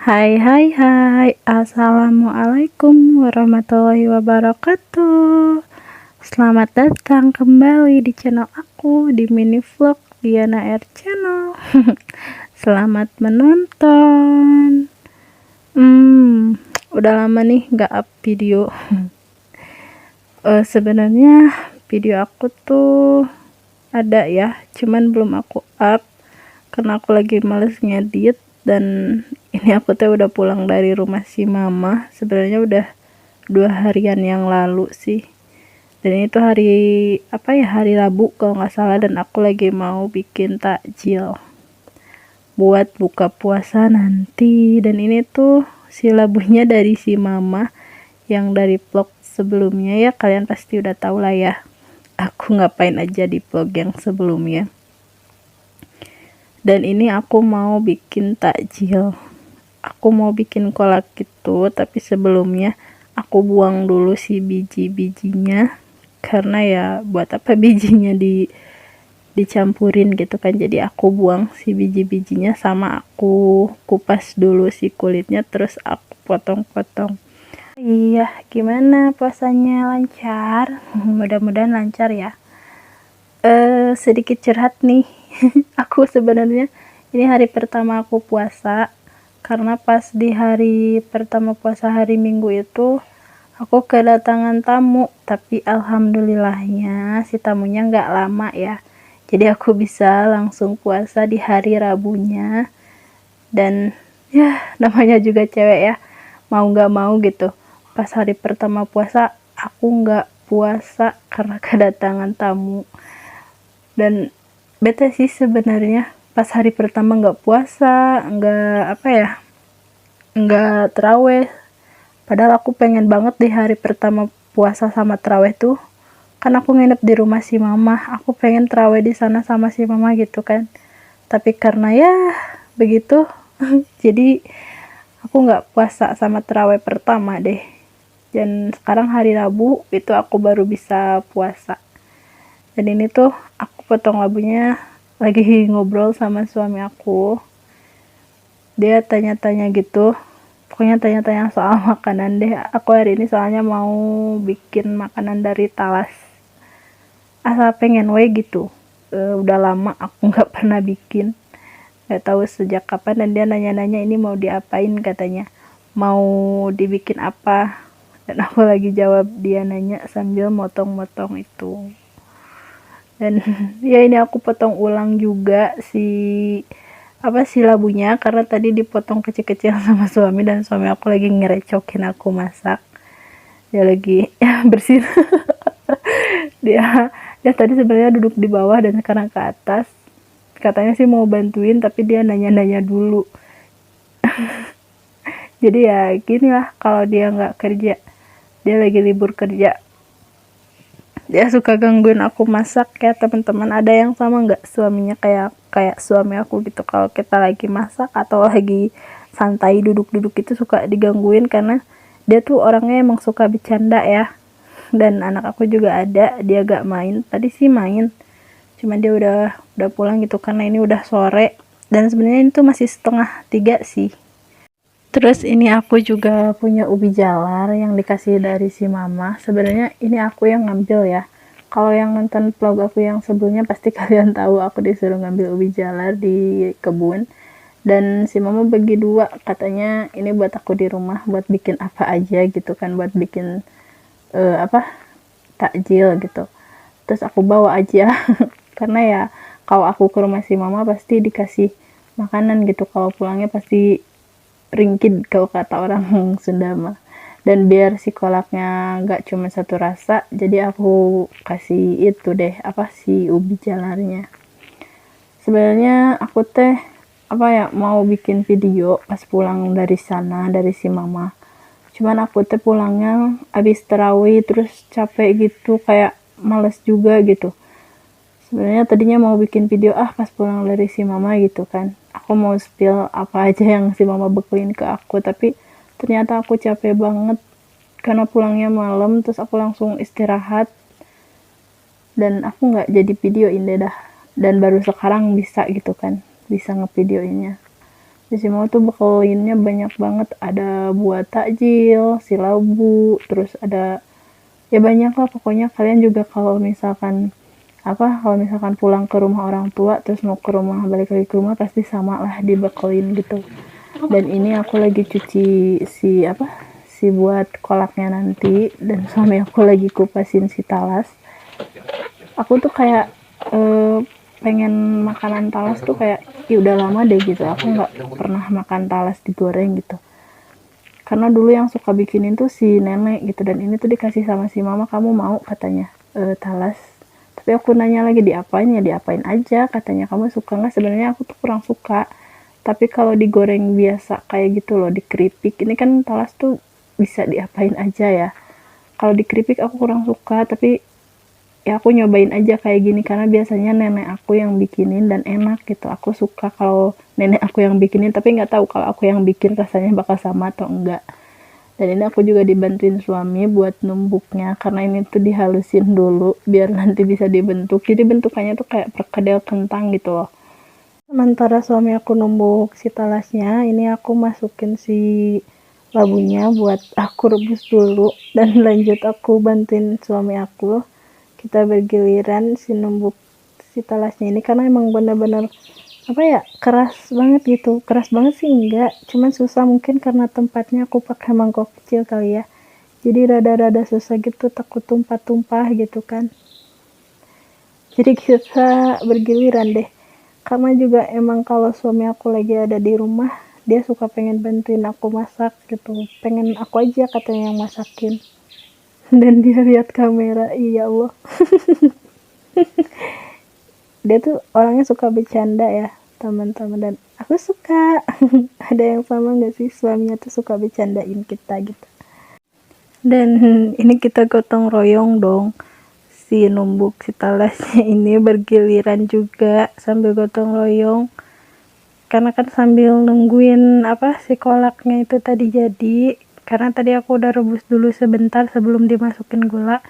Hai hai hai, Assalamualaikum warahmatullahi wabarakatuh. Selamat datang kembali di channel aku, di mini vlog Diana Air Channel. Selamat menonton. Udah lama nih nggak up video. Sebenarnya video aku tuh ada ya, cuman belum aku up karena aku lagi males ngedit. Dan ini aku tuh udah pulang dari rumah si mama, sebenarnya udah 2 harian yang lalu sih. Dan itu hari hari Rabu kalau nggak salah, dan aku lagi mau bikin takjil buat buka puasa nanti. Dan ini tuh si labunya dari si mama yang dari vlog sebelumnya ya, kalian pasti udah tahu lah ya aku ngapain aja di vlog yang sebelumnya. Dan ini aku mau bikin takjil, aku mau bikin kolak gitu, tapi sebelumnya aku buang dulu si biji-bijinya, karena ya buat apa bijinya dicampurin gitu kan. Jadi aku buang si biji-bijinya, sama aku kupas dulu si kulitnya, terus aku potong-potong. Iya, gimana puasanya, lancar? Mudah-mudahan lancar ya. Sedikit curhat nih. Aku sebenarnya ini hari pertama aku puasa, karena pas di hari pertama puasa, hari Minggu itu aku kedatangan tamu, tapi alhamdulillahnya si tamunya nggak lama ya, jadi aku bisa langsung puasa di hari Rabunya. Dan ya namanya juga cewek ya, mau nggak mau gitu, pas hari pertama puasa aku nggak puasa karena kedatangan tamu. Dan bete sih sebenarnya pas hari pertama nggak puasa, nggak terawih. Padahal aku pengen banget di hari pertama puasa sama terawih tuh, kan aku nginep di rumah si mama, aku pengen terawih di sana sama si mama gitu kan. Tapi karena ya begitu, jadi aku nggak puasa sama terawih pertama deh. Dan sekarang hari Rabu itu aku baru bisa puasa. Dan ini tuh aku potong labunya lagi ngobrol sama suami aku. Dia tanya-tanya gitu, pokoknya tanya-tanya soal makanan deh. Aku hari ini soalnya mau bikin makanan dari talas, asal pengen we gitu. Udah lama aku nggak pernah bikin, nggak tahu sejak kapan. Dan dia nanya-nanya ini mau diapain, katanya mau dibikin apa. Dan aku lagi jawab dia nanya sambil motong-motong itu. Dan ya ini aku potong ulang juga si labunya, karena tadi dipotong kecil-kecil sama suami, dan suami aku lagi ngerecokin aku masak. Dia lagi ya bersih. dia tadi sebenarnya duduk di bawah dan sekarang ke atas, katanya sih mau bantuin, tapi dia nanya-nanya dulu. Jadi ya gini lah, kalau dia nggak kerja, dia lagi libur kerja, dia suka gangguin aku masak ya teman-teman. Ada yang sama nggak suaminya kayak suami aku gitu, kalau kita lagi masak atau lagi santai duduk-duduk itu suka digangguin, karena dia tuh orangnya emang suka bercanda ya. Dan anak aku juga ada, dia gak main, tadi sih main, cuman dia udah pulang gitu karena ini udah sore. Dan sebenarnya ini tuh masih 2:30 sih. Terus ini aku juga punya ubi jalar yang dikasih dari si mama. Sebenarnya ini aku yang ngambil ya. Kalau yang nonton vlog aku yang sebelumnya pasti kalian tahu aku disuruh ngambil ubi jalar di kebun. Dan si mama bagi 2, katanya ini buat aku di rumah, buat bikin apa aja gitu kan, buat bikin takjil gitu. Terus aku bawa aja karena ya kalau aku ke rumah si mama pasti dikasih makanan gitu, kalau pulangnya pasti ringkit kalau kata orang Sunda mah. Dan biar si kolaknya nggak cuma satu rasa, jadi aku kasih itu deh, si ubi jalarnya. Sebenarnya aku teh mau bikin video pas pulang dari sana, dari si mama. Cuman aku teh pulangnya abis terawih, terus capek gitu, kayak males juga gitu. Sebenarnya tadinya mau bikin video pas pulang dari si mama gitu kan, aku mau spill apa aja yang si mama bekelin ke aku, tapi ternyata aku capek banget karena pulangnya malam, terus aku langsung istirahat dan aku nggak jadi videoin deh dah. Dan baru sekarang bisa gitu kan, bisa ngevideoinnya. Di si mama tuh bekalinnya banyak banget, ada buat takjil, silabu, terus ada ya banyak lah pokoknya. Kalian juga kalau misalkan pulang ke rumah orang tua terus mau ke rumah, balik lagi ke rumah, pasti sama lah dibekelin gitu. Dan ini aku lagi cuci si buat kolaknya nanti, dan suami aku lagi kupasin si talas. Aku tuh kayak pengen makanan talas tuh kayak udah lama deh gitu, aku nggak pernah makan talas digoreng gitu, karena dulu yang suka bikinin tuh si nenek gitu. Dan ini tuh dikasih sama si mama, kamu mau katanya talas. Tapi aku nanya lagi, diapain ya, diapain aja katanya, kamu suka nggak? Sebenarnya aku tuh kurang suka, tapi kalau digoreng biasa kayak gitu loh, di keripik, ini kan talas tuh bisa diapain aja ya. Kalau di keripik aku kurang suka, tapi ya aku nyobain aja kayak gini karena biasanya nenek aku yang bikinin dan enak gitu. Aku suka kalau nenek aku yang bikinin, tapi nggak tahu kalau aku yang bikin rasanya bakal sama atau enggak. Dan ini aku juga dibantuin suami buat numbuknya, karena ini tuh dihalusin dulu biar nanti bisa dibentuk. Jadi bentukannya tuh kayak perkedel kentang gitu loh. Sementara suami aku numbuk si talasnya, ini aku masukin si labunya buat aku rebus dulu, dan lanjut aku bantuin suami aku. Kita bergiliran si numbuk si talasnya ini, karena emang bener-bener keras banget gitu. Keras banget sih enggak, cuman susah, mungkin karena tempatnya aku pakai mangkok kecil kali ya, jadi rada-rada susah gitu, takut tumpah-tumpah gitu kan. Jadi kita bergiliran deh, karena juga emang kalau suami aku lagi ada di rumah, dia suka pengen bantuin aku masak gitu, pengen aku aja katanya yang masakin. Dan dia lihat kamera, iya Allah. Dia tuh orangnya suka bercanda ya teman-teman, dan aku suka. Ada yang sama gak sih, suaminya tuh suka bercandain kita gitu. Dan ini kita gotong royong dong, si numbuk si talasnya ini bergiliran juga sambil gotong royong, karena kan sambil nungguin si kolaknya itu tadi jadi. Karena tadi aku udah rebus dulu sebentar sebelum dimasukin gula,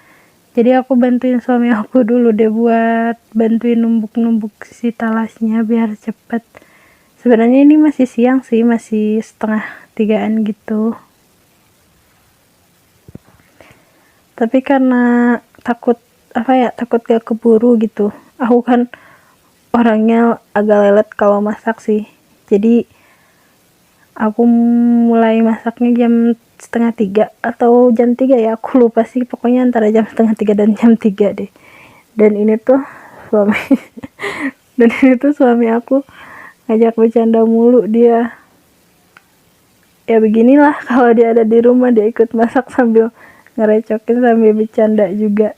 jadi aku bantuin suami aku dulu deh buat bantuin numbuk-numbuk si talasnya biar cepet. Sebenarnya ini masih siang sih, masih 2:30 gitu, tapi karena takut gak keburu gitu. Aku kan orangnya agak lelet kalau masak sih, jadi aku mulai masaknya jam 2:30 atau jam 3 ya, aku lupa sih, pokoknya antara jam 2:30 dan jam 3 deh. Dan ini tuh suami dan ini tuh suami aku ngajak bercanda mulu. Dia ya beginilah, kalau dia ada di rumah dia ikut masak sambil ngerecokin sambil bercanda juga.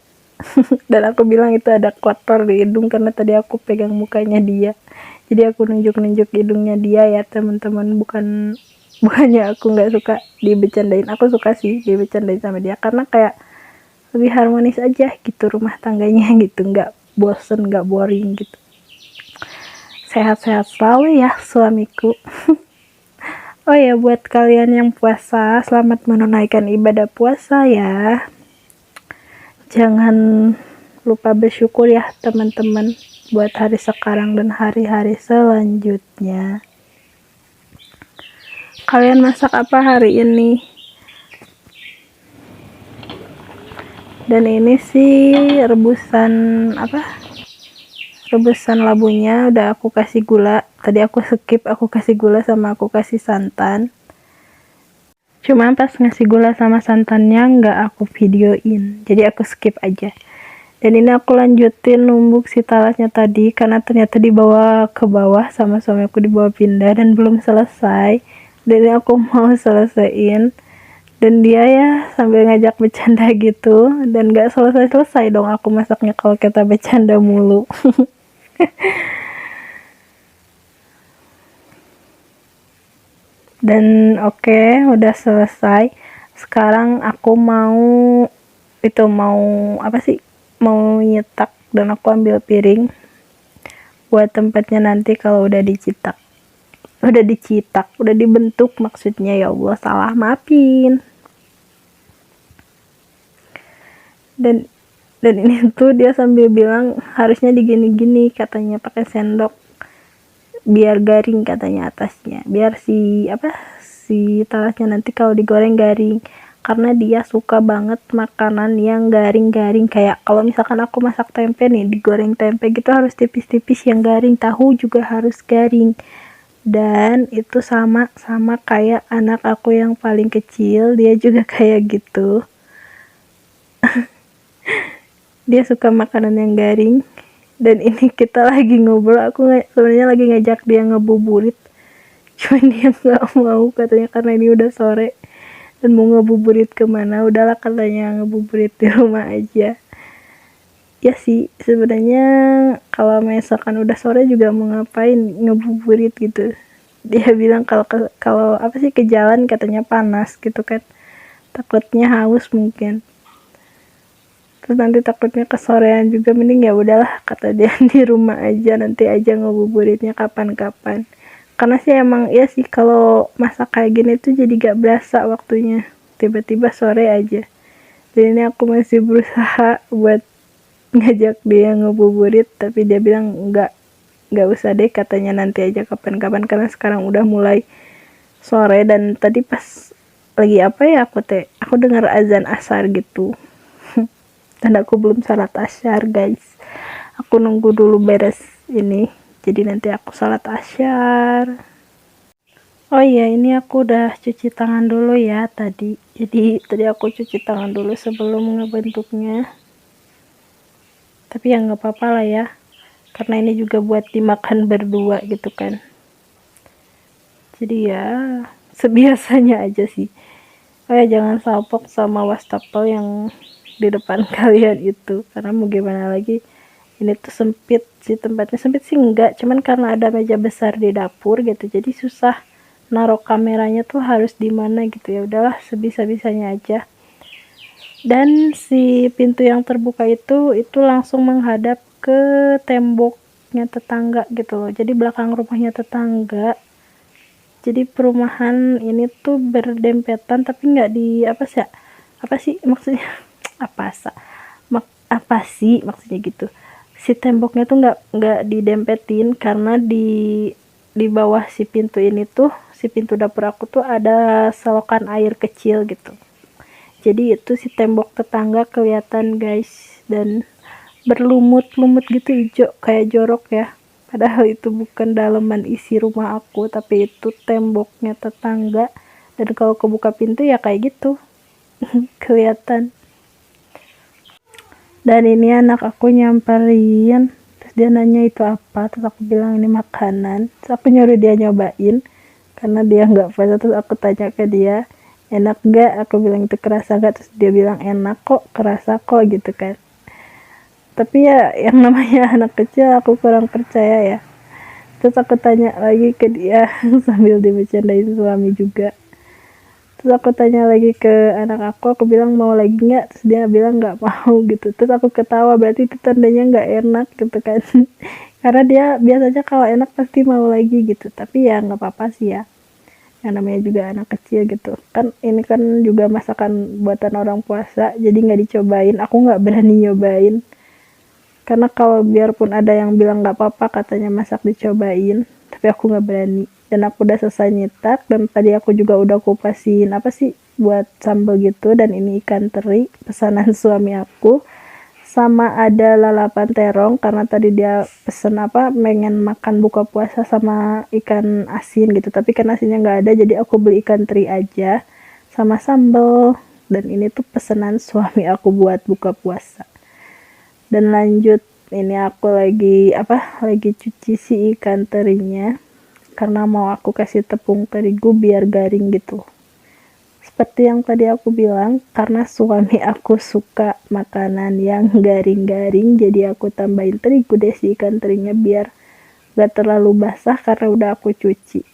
Dan aku bilang itu ada kotor di hidung karena tadi aku pegang mukanya dia, jadi aku nunjuk-nunjuk hidungnya dia ya teman-teman. Bukannya aku nggak suka dibecandain, aku suka sih dibecandain sama dia, karena kayak lebih harmonis aja gitu rumah tangganya gitu, nggak bosen, nggak boring gitu. Sehat-sehat selalu ya suamiku. Oh ya, buat kalian yang puasa, selamat menunaikan ibadah puasa ya. Jangan lupa bersyukur ya teman-teman buat hari sekarang dan hari-hari selanjutnya. Kalian masak apa hari ini? Dan ini sih rebusan labunya udah aku kasih gula. Tadi aku skip, aku kasih gula sama aku kasih santan. Cuma pas ngasih gula sama santannya nggak aku videoin, jadi aku skip aja. Dan ini aku lanjutin numbuk si talasnya tadi, karena ternyata dibawa ke bawah sama suami aku, dibawa pindah dan belum selesai. Dan ini aku mau selesaiin, dan dia ya sambil ngajak bercanda gitu, dan gak selesai-selesai dong aku masaknya kalau kita bercanda mulu. Dan oke, udah selesai. Sekarang aku mau mau nyetak, dan aku ambil piring buat tempatnya nanti kalau udah dibentuk maksudnya. Ya Allah, salah, maafin. Dan ini tuh dia sambil bilang harusnya digini-gini katanya, pakai sendok. biar garing katanya atasnya, biar si talasnya nanti kalau digoreng garing, karena dia suka banget makanan yang garing-garing. Kayak kalau misalkan aku masak tempe nih, digoreng tempe gitu harus tipis-tipis yang garing, tahu juga harus garing. Dan itu sama kayak anak aku yang paling kecil, dia juga kayak gitu, dia suka makanan yang garing. Dan ini kita lagi ngobrol, aku sebenarnya lagi ngajak dia ngebuburit, cuman dia nggak mau katanya karena ini udah sore dan mau ngebuburit kemana, udahlah katanya ngebuburit di rumah aja. Ya sih sebenarnya kalau misalkan udah sore juga mau ngapain ngebuburit gitu. Dia bilang kalau apa sih ke jalan katanya panas gitu kan, takutnya haus mungkin, terus nanti takutnya kesorean juga, mending ya udahlah kata dia di rumah aja, nanti aja ngebuburitnya kapan-kapan. Karena sih emang iya sih kalau masak kayak gini tuh jadi gak berasa waktunya, tiba-tiba sore aja. Jadi ini aku masih berusaha buat ngajak dia ngebuburit, tapi dia bilang nggak usah deh katanya, nanti aja kapan-kapan, karena sekarang udah mulai sore. Dan tadi pas lagi apa ya, aku dengar azan asar gitu dan aku belum salat asyar guys, aku nunggu dulu beres ini, jadi nanti aku salat asyar. Oh iya, ini aku udah cuci tangan dulu ya tadi, jadi tadi aku cuci tangan dulu sebelum ngebentuknya, tapi ya nggak apa-apa lah ya, karena ini juga buat dimakan berdua gitu kan, jadi ya sebiasanya aja sih. Oh ya, jangan salpok sama wastafel yang di depan kalian itu, karena mau gimana lagi, ini tuh sempit sih tempatnya, sempit sih enggak, cuman karena ada meja besar di dapur gitu, jadi susah naruh kameranya tuh harus di mana gitu. Ya udahlah sebisa-bisanya aja. Dan si pintu yang terbuka itu langsung menghadap ke temboknya tetangga gitu loh, jadi belakang rumahnya tetangga. Jadi perumahan ini tuh berdempetan tapi nggak di apa sih maksudnya, apa sih maksudnya gitu, si temboknya tuh nggak didempetin, karena di bawah si pintu ini tuh, si pintu dapur aku tuh ada selokan air kecil gitu, jadi itu si tembok tetangga kelihatan guys, dan berlumut-lumut gitu, hijau kayak jorok ya, padahal itu bukan dalaman isi rumah aku, tapi itu temboknya tetangga. Dan kalau kebuka pintu ya kayak gitu kelihatan. Dan ini anak aku nyamperin, terus dia nanya itu apa, terus aku bilang ini makanan, terus aku nyuruh dia nyobain karena dia nggak puasa. Terus aku tanya ke dia, enak nggak, aku bilang itu kerasa nggak, terus dia bilang enak kok, kerasa kok gitu kan. Tapi ya yang namanya anak kecil aku kurang percaya ya. Terus aku tanya lagi ke dia sambil dibercandain suami juga. Terus aku tanya lagi ke anak aku bilang mau lagi nggak, terus dia bilang nggak mau gitu. Terus aku ketawa, berarti itu tandanya nggak enak gitu kan. Karena dia biasanya kalau enak pasti mau lagi gitu, tapi ya nggak apa-apa sih ya, yang namanya juga anak kecil gitu kan. Ini kan juga masakan buatan orang puasa, jadi nggak dicobain, aku nggak berani nyobain, karena kalau biarpun ada yang bilang nggak apa-apa katanya masak dicobain, tapi aku nggak berani. Dan aku udah selesai nyetak, dan tadi aku juga udah kupasin apa sih buat sambal gitu. Dan ini ikan teri pesanan suami aku, sama ada lalapan terong, karena tadi dia pesen pengen makan buka puasa sama ikan asin gitu, tapi kan asinnya nggak ada, jadi aku beli ikan teri aja sama sambal. Dan ini tuh pesanan suami aku buat buka puasa. Dan lanjut, ini aku lagi cuci si ikan terinya, karena mau aku kasih tepung terigu biar garing gitu. Seperti yang tadi aku bilang, karena suami aku suka makanan yang garing-garing, jadi aku tambahin terigu deh si ikan terinya biar gak terlalu basah karena udah aku cuci.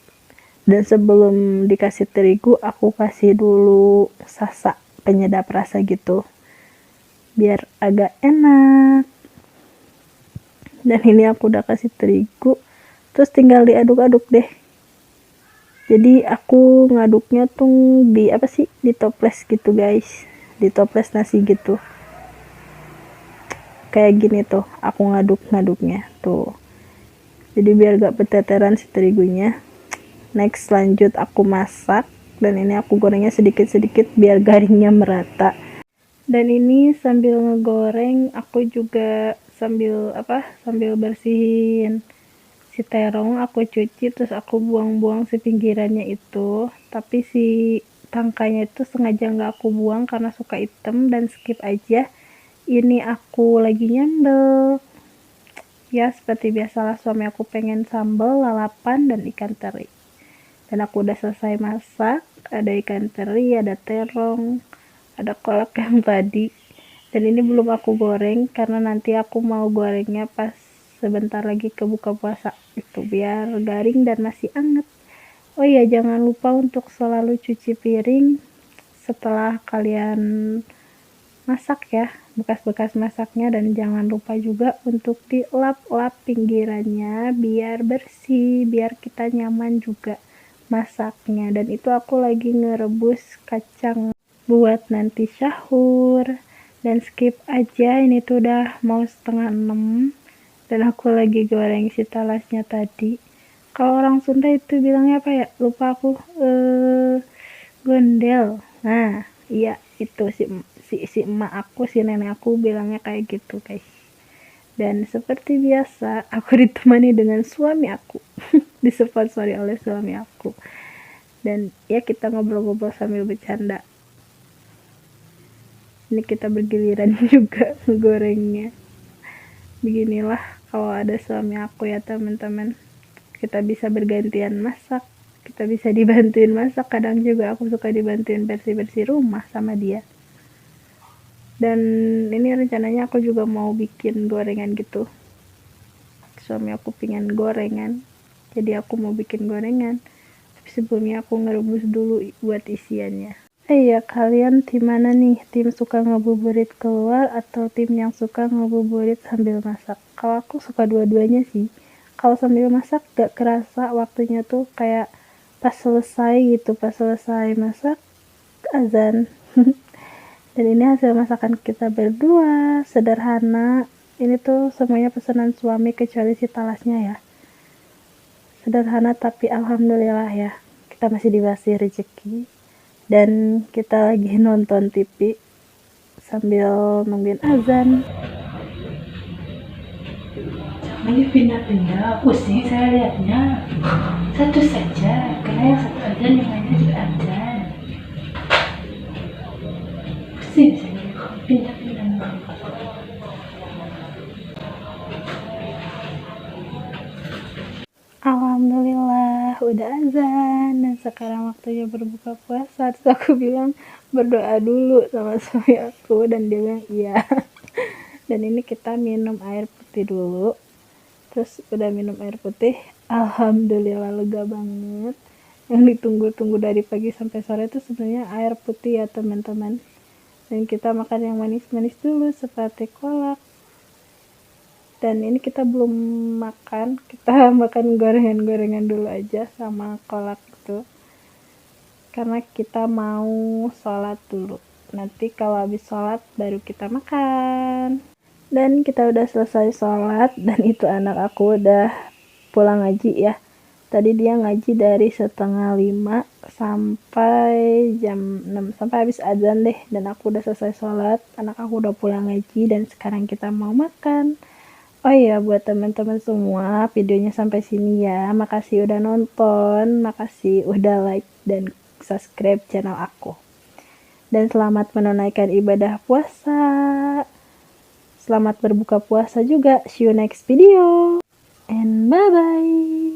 Dan sebelum dikasih terigu, aku kasih dulu sasa penyedap rasa gitu, biar agak enak. Dan ini aku udah kasih terigu, terus tinggal diaduk-aduk deh. Jadi aku ngaduknya tuh di toples gitu guys, di toples nasi gitu, kayak gini tuh aku ngaduknya tuh. jadi biar gak keteteran si terigunya. Next, lanjut aku masak, dan ini aku gorengnya sedikit-sedikit biar garingnya merata. Dan ini sambil ngegoreng aku juga sambil bersihin si terong, aku cuci terus aku buang-buang si pinggirannya itu, tapi si tangkainya itu sengaja nggak aku buang karena suka hitam dan skip aja. Ini aku lagi nyambel ya, seperti biasalah suami aku pengen sambal, lalapan, dan ikan teri. Dan aku udah selesai masak, ada ikan teri, ada terong, ada kolak yang tadi. Dan ini belum aku goreng karena nanti aku mau gorengnya pas sebentar lagi ke buka puasa itu biar garing dan masih anget. Oh iya, jangan lupa untuk selalu cuci piring setelah kalian masak ya, bekas-bekas masaknya, dan jangan lupa juga untuk dilap-lap pinggirannya biar bersih, biar kita nyaman juga masaknya. Dan itu aku lagi ngerebus kacang buat nanti sahur, dan skip aja, ini tuh udah mau 5:30 dan aku lagi goreng si talasnya tadi. Kalau orang Sunda itu bilangnya apa ya, lupa aku, gondel. Nah iya, itu si emak aku, si nenek aku bilangnya kayak gitu guys. Dan seperti biasa aku ditemani dengan suami aku disponsori oleh suami aku, dan ya kita ngobrol-ngobrol sambil bercanda. Ini kita bergiliran juga gorengnya. Beginilah kalau ada suami aku ya teman-teman, kita bisa bergantian masak, kita bisa dibantuin masak, kadang juga aku suka dibantuin bersih-bersih rumah sama dia. Dan ini rencananya aku juga mau bikin gorengan gitu, suami aku pingin gorengan, jadi aku mau bikin gorengan, tapi sebelumnya aku ngerebus dulu buat isiannya. Ya, kalian tim mana nih? Tim suka ngabuburit keluar atau tim yang suka ngabuburit sambil masak? Kalau aku suka dua-duanya sih. Kalau sambil masak gak kerasa waktunya tuh, kayak pas selesai masak azan. Dan ini hasil masakan kita berdua, sederhana. Ini tuh semuanya pesanan suami kecuali si talasnya ya. Sederhana tapi alhamdulillah ya, kita masih dikasih rezeki. Dan kita lagi nonton TV sambil nungguin azan. Ini pindah-pindah, pusing saya lihatnya. Satu saja, karena yang satu azan, yang lainnya juga azan. Pusing saya pindah-pindah. Alhamdulillah udah azan dan sekarang waktunya berbuka puasa. Terus aku bilang berdoa dulu sama suami aku, dan dia bilang iya. Dan ini kita minum air putih dulu. Terus udah minum air putih, alhamdulillah lega banget. Yang ditunggu-tunggu dari pagi sampai sore itu sebenarnya air putih ya teman-teman. Dan kita makan yang manis-manis dulu seperti kolak. Dan ini kita belum makan, kita makan gorengan-gorengan dulu aja sama kolak itu, karena kita mau sholat dulu. Nanti kalau habis sholat baru kita makan. Dan kita udah selesai sholat, dan itu anak aku udah pulang ngaji ya. Tadi dia ngaji dari 4:30 sampai jam 6, sampai habis azan deh. Dan aku udah selesai sholat, anak aku udah pulang ngaji, dan sekarang kita mau makan. Oh iya, buat teman-teman semua, videonya sampai sini ya. Makasih udah nonton, makasih udah like dan subscribe channel aku. Dan selamat menunaikan ibadah puasa. Selamat berbuka puasa juga. See you next video. And bye-bye.